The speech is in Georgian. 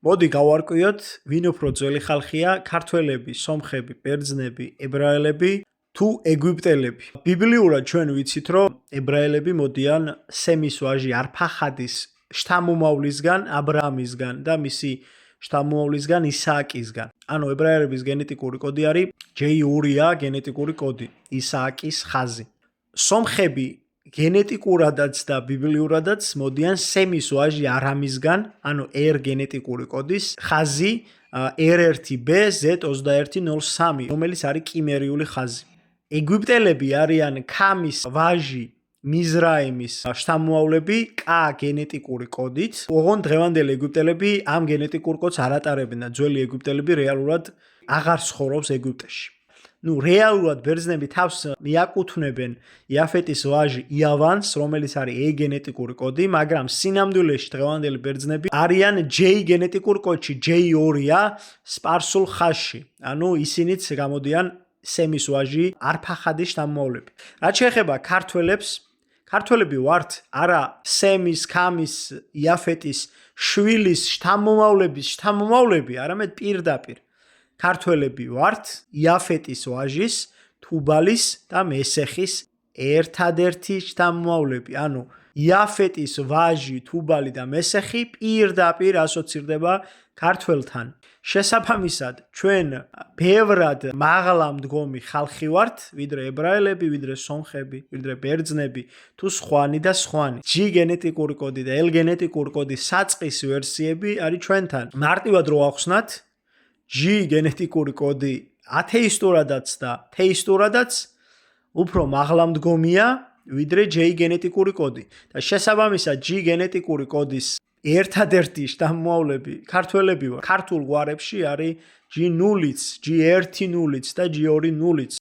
მოდი გავარკვიოთ, ვინ უფრო ძველი ხალხია, ქართველები, სომხები, ბერძნები, ებრაელები თუ ეგვიპტელები. ბიბლიურად ჩვენ ვიცით, რომ ებრაელები მოდიან სემის ვაჟი არფახადის შთამომავლისგან, აბრაამისგან და მისი შთამომავლისგან ისააკისგან. ანუ ებრაელების გენეტიკური კოდი არის J2-ა გენეტიკური კოდი, ისააკის ხაზი. სომხები გენეტიკურადაც და ბიბლიურადაც მოდიან სემის ვაჟი არამისგან, ანუ R გენეტიკური კოდის ხაზი R1B Z2103, რომელიც არის კიმერიული ხაზი. ეგვიპტელები არიან ქამის ვაჟი მიზრაიმის შთამომავლები K გენეტიკური კოდით. ოღონდ დღევანდელი ეგვიპტელები ამ გენეტიკურ კოდს არ ატარებენ და ძველი ეგვიპტელები რეალურად აღარ ცხოვრობს ეგვიპტეში. რეალურად ბერძნები თავს მიაკუთვნებენ იაფეტის ვაჟი იავანს, რომელიც არის E გენეტიკური კოდი, მაგრამ სინამდვილეში დღევანდელი ბერძნები არიან J გენეტიკურ კოდში, J2-ა სპარსულ ხაზში. ანუ ისინიც გამოდიან სემის ვაჟი არფახადის შთამომავლები. რაც შეეხება ქართველებს, ქართველები ვართ არა სემის, ქამის, იაფეტის შვილის შთამომავლები, არამედ პირდაპირ. ქართველები ვართ იაფეტის ვაჟის, თუბალის და მესეხის ერთადერთი შთამომავლები. ანუ იაფეტის ვაჟი, თუბალი და მესეხი პირდაპირ ასოცირდება ქართველთან. შესაბამისად, ჩვენ ბევრად მაღლა მდგომი ხალხი ვართ, ვიდრე ებრაელები, ვიდრე სომხები, ვიდრე ბერძნები თუ სხვანი და სხვანი. G გენეტიკური კოდი და L გენეტიკური კოდის საწყისი ვერსიები არის ჩვენთან. მარტივად რო ახსნათ, G გენეტიკური კოდი ათეისტურადაც და თეისტურადაც უფრო მაღლა მდგომია, ვიდრე J გენეტიკური კოდი. და შესაბამისად G გენეტიკური კოდის ერთადერთი შთამომავლები ქართველები ვართ. ქართულ გვარებში არის G0-იც, G1-0-იც და G2-0-იც.